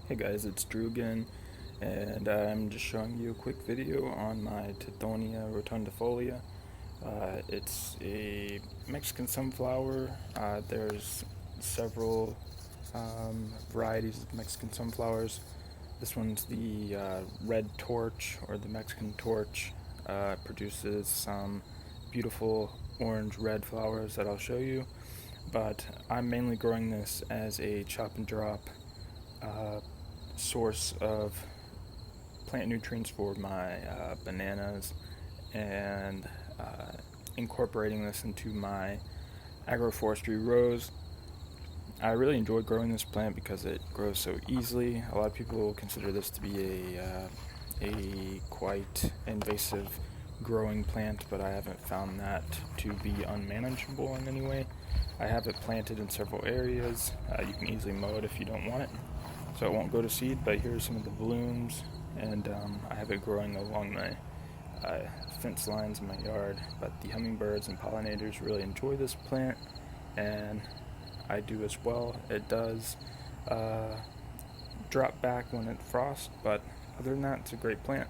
Hey guys, it's Drew again, and I'm just showing you a quick video on my Tithonia rotundifolia. It's a Mexican sunflower. There's several varieties of Mexican sunflowers. This one's the red torch, or the Mexican torch. Produces some beautiful orange-red flowers that I'll show you, but I'm mainly growing this as a chop and drop uh, source of plant nutrients for my bananas, and uh, incorporating this into my agroforestry rows. I really enjoy growing this plant because it grows so easily. A lot of people consider this to be a quite invasive growing plant, but I haven't found that to be unmanageable in any way. I have it planted in several areas. You can easily mow it if you don't want it, so it won't go to seed, but here's some of the blooms, and I have it growing along my fence lines in my yard. But the hummingbirds and pollinators really enjoy this plant, and I do as well. It does uh, drop back when it frosts, but other than that, it's a great plant.